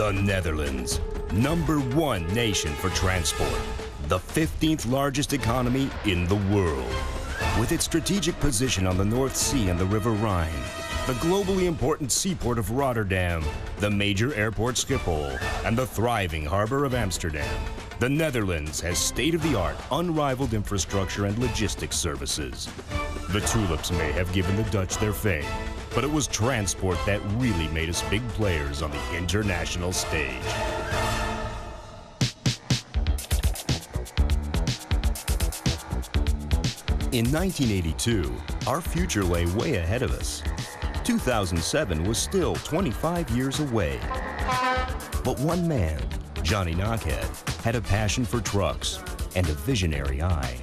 The Netherlands, #1 nation for transport. The 15th largest economy in the world. With its strategic position on the North Sea and the River Rhine, the globally important seaport of Rotterdam, the major airport Schiphol, and the thriving harbor of Amsterdam, the Netherlands has state-of-the-art, unrivaled infrastructure and logistics services. The tulips may have given the Dutch their fame, but it was transport that really made us big players on the international stage. In 1982, our future lay way ahead of us. 2007 was still 25 years away. But one man, Johnny Knockhead, had a passion for trucks and a visionary eye.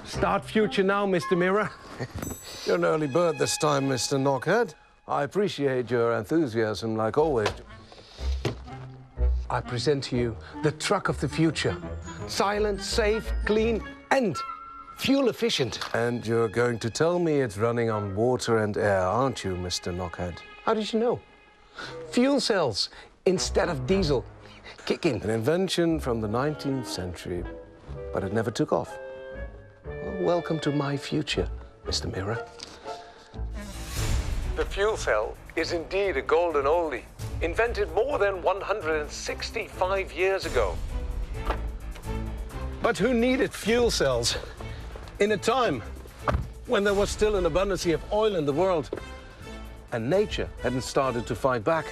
Start future now, Mr. Mirror. You're an early bird this time, Mr. Knockhead. I appreciate your enthusiasm, like always. I present to you the truck of the future. Silent, safe, clean, and fuel efficient. And you're going to tell me it's running on water and air, aren't you, Mr. Knockhead? How did you know? Fuel cells instead of diesel. Kick in. An invention from the 19th century, but it never took off. Welcome to my future, Mr. Mirror. The fuel cell is indeed a golden oldie, invented more than 165 years ago. But who needed fuel cells in a time when there was still an abundance of oil in the world and nature hadn't started to fight back?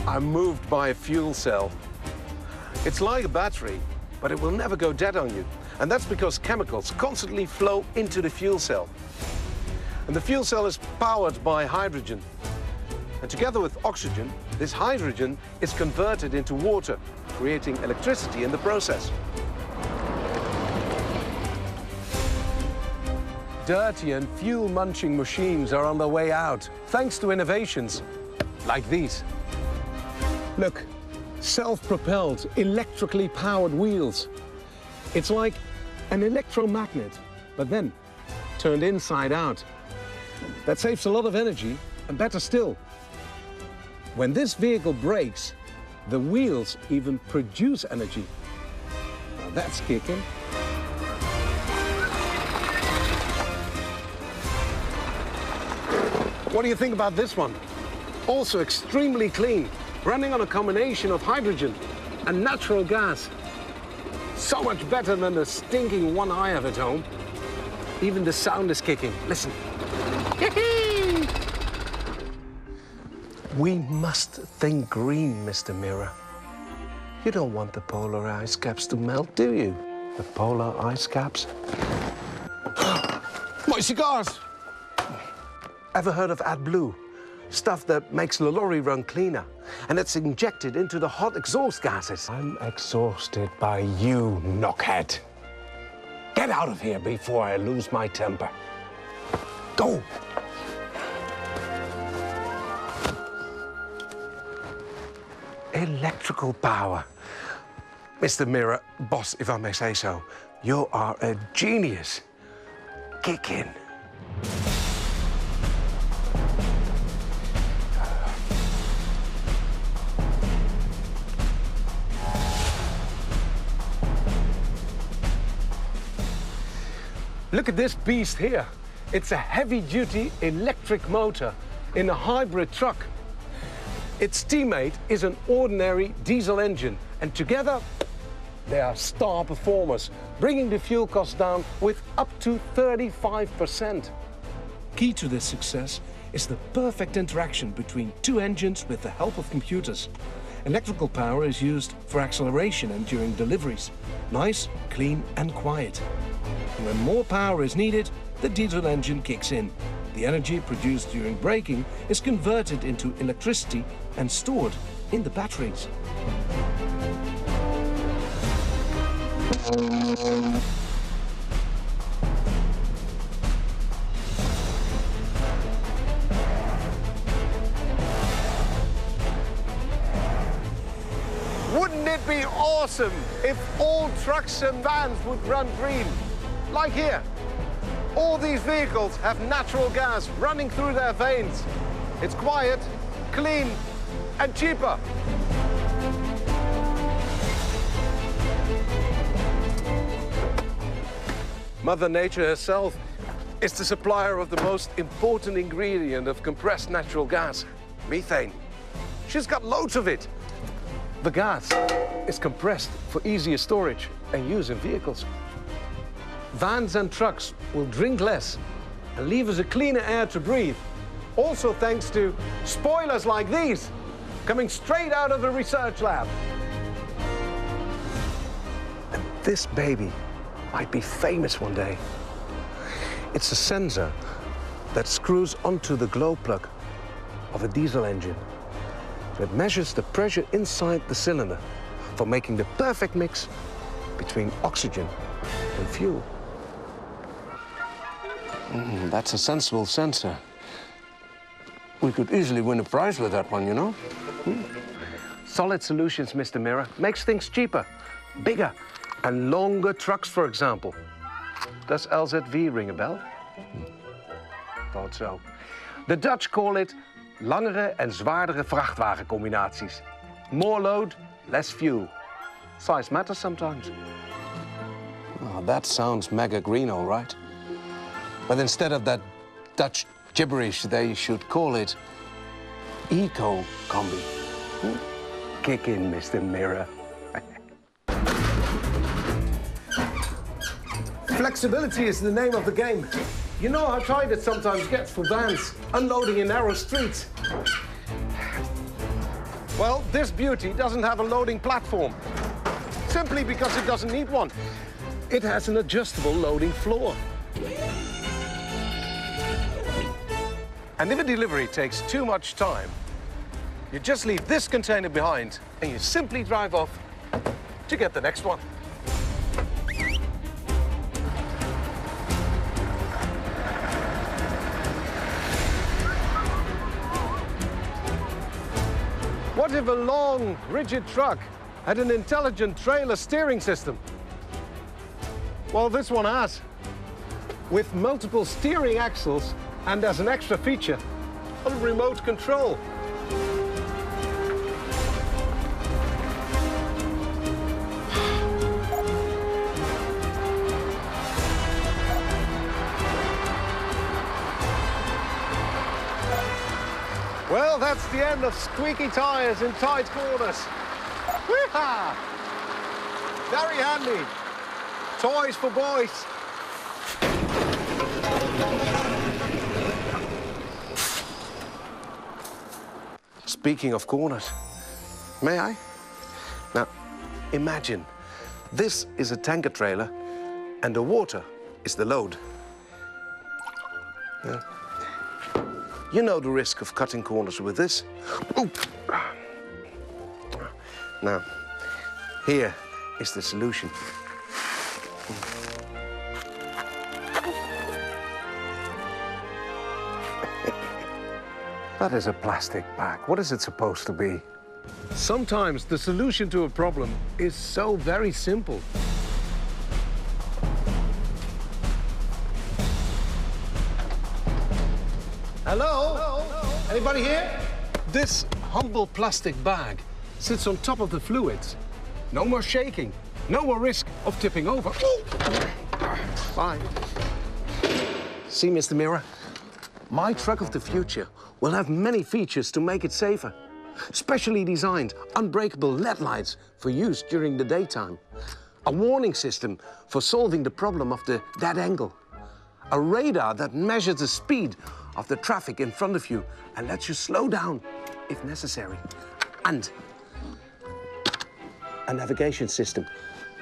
I'm moved by a fuel cell. It's like a battery, but it will never go dead on you. And that's because chemicals constantly flow into the fuel cell. And the fuel cell is powered by hydrogen. And together with oxygen, this hydrogen is converted into water, creating electricity in the process. Dirty and fuel-munching machines are on their way out, thanks to innovations like these. Look. Self-propelled, electrically powered wheels. It's like an electromagnet, but then turned inside out. That saves a lot of energy, and better still, when this vehicle brakes, the wheels even produce energy. Now that's kicking. What do you think about this one? Also extremely clean. Running on a combination of hydrogen and natural gas. So much better than the stinking one I have at home. Even the sound is kicking. Listen. We must think green, Mr. Mirror. You don't want the polar ice caps to melt, do you? The polar ice caps? My cigars! Ever heard of AdBlue? Stuff that makes the lorry run cleaner, and it's injected into the hot exhaust gases. I'm exhausted by you, Knockhead. Get out of here before I lose my temper. Go! Electrical power. Mr. Mirror, boss, if I may say so, you are a genius. Kick in. Look at this beast here. It's a heavy-duty electric motor in a hybrid truck. Its teammate is an ordinary diesel engine, and together they are star performers, bringing the fuel costs down with up to 35%. Key to this success is the perfect interaction between two engines with the help of computers. Electrical power is used for acceleration and during deliveries. Nice, clean and quiet. When more power is needed, the diesel engine kicks in. The energy produced during braking is converted into electricity and stored in the batteries. It'd be awesome if all trucks and vans would run green. Like here. All these vehicles have natural gas running through their veins. It's quiet, clean, and cheaper. Mother Nature herself is the supplier of the most important ingredient of compressed natural gas, methane. She's got loads of it. The gas is compressed for easier storage and use in vehicles. Vans and trucks will drink less and leave us a cleaner air to breathe. Also thanks to spoilers like these, coming straight out of the research lab. And this baby might be famous one day. It's a sensor that screws onto the glow plug of a diesel engine. It measures the pressure inside the cylinder for making the perfect mix between oxygen and fuel. That's a sensible sensor. We could easily win a prize with that one, you know? Solid Solutions, Mr. Mirror, makes things cheaper, bigger, and longer trucks, for example. Does LZV ring a bell? Thought so. The Dutch call it langere en zwaardere vrachtwagencombinaties. More load, less fuel. Size matters sometimes. Oh, that sounds mega green, all right. But instead of that Dutch gibberish, they should call it eco-combi. Kick in, Mr. Mirror. Flexibility is the name of the game. You know how tight it sometimes gets for vans, unloading in narrow streets. Well, this beauty doesn't have a loading platform, simply because it doesn't need one. It has an adjustable loading floor. And if a delivery takes too much time, you just leave this container behind and you simply drive off to get the next one. What if a long, rigid truck had an intelligent trailer steering system? Well, this one has. With multiple steering axles and as an extra feature, a remote control. Well, that's the end of squeaky tires in tight corners. Wee-ha! Very handy. Toys for boys. Speaking of corners, may I? Now, imagine this is a tanker trailer and the water is the load. Yeah. You know the risk of cutting corners with this. Ooh. Now, here is the solution. That is a plastic bag. What is it supposed to be? Sometimes the solution to a problem is so very simple. Hello? Anybody here? This humble plastic bag sits on top of the fluids. No more shaking. No more risk of tipping over. Bye. See, Mr. Mirror? My truck of the future will have many features to make it safer. Specially designed, unbreakable LED lights for use during the daytime. A warning system for solving the problem of the dead angle. A radar that measures the speed of the traffic in front of you and lets you slow down if necessary. And a navigation system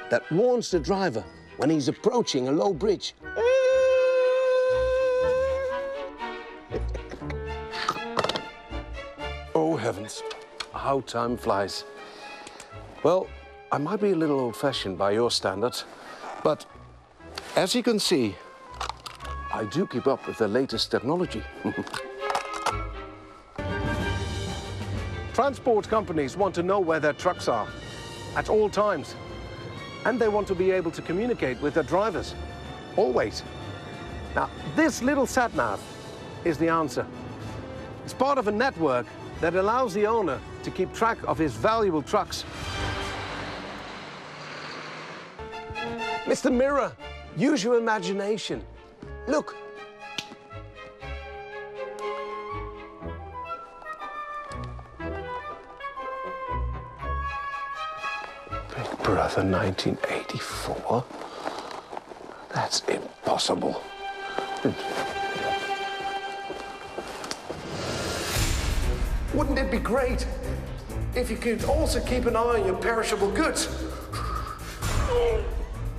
that warns the driver when he's approaching a low bridge. Oh, heavens, how time flies. Well, I might be a little old-fashioned by your standards, but as you can see, I do keep up with the latest technology. Transport companies want to know where their trucks are. at all times. And they want to be able to communicate with their drivers, always. Now, this little sat-nav is the answer. It's part of a network that allows the owner to keep track of his valuable trucks. Mr. Mirror, use your imagination. Look. Big Brother 1984? That's impossible. Wouldn't it be great if you could also keep an eye on your perishable goods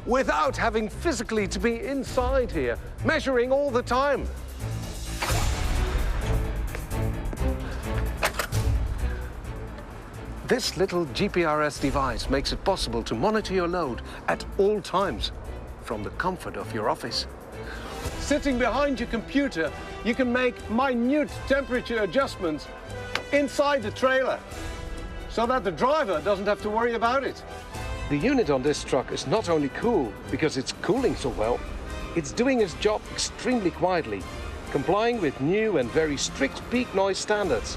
without having physically to be inside here, measuring all the time? This little GPRS device makes it possible to monitor your load at all times from the comfort of your office. Sitting behind your computer, you can make minute temperature adjustments inside the trailer so that the driver doesn't have to worry about it. The unit on this truck is not only cool because it's cooling so well, it's doing its job extremely quietly, complying with new and very strict peak noise standards.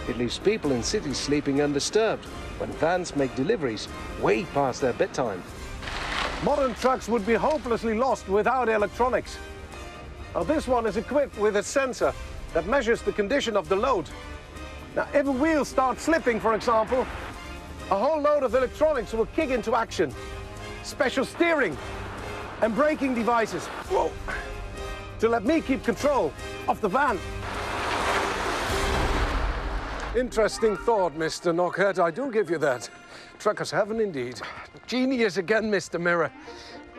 It leaves people in cities sleeping undisturbed when vans make deliveries way past their bedtime. Modern trucks would be hopelessly lost without electronics. Now, this one is equipped with a sensor that measures the condition of the load. Now, if a wheel starts slipping, for example, a whole load of electronics will kick into action. Special steering and braking devices, whoa, to let me keep control of the van. Interesting thought, Mr. Knockhead, I do give you that. Trucker's heaven indeed. Genius again, Mr. Mirror.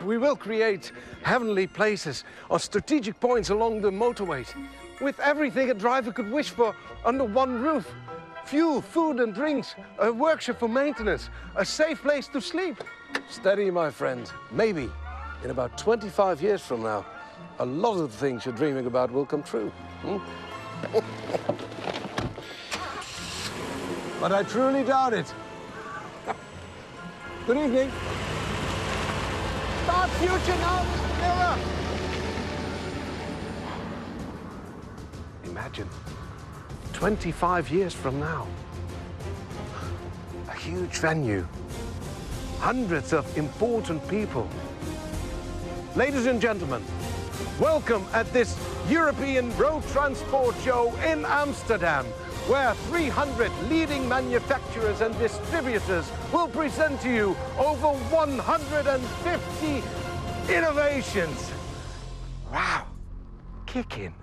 We will create heavenly places or strategic points along the motorways with everything a driver could wish for under one roof. Fuel, food and drinks, a workshop for maintenance, a safe place to sleep. Steady, my friend. Maybe in about 25 years from now, a lot of the things you're dreaming about will come true. But I truly doubt it. Good evening. Start future now, Mr. Mirror. Imagine, 25 years from now, a huge venue, hundreds of important people. Ladies and gentlemen, welcome at this European road transport show in Amsterdam, where 300 leading manufacturers and distributors will present to you over 150 innovations. Wow, kick in.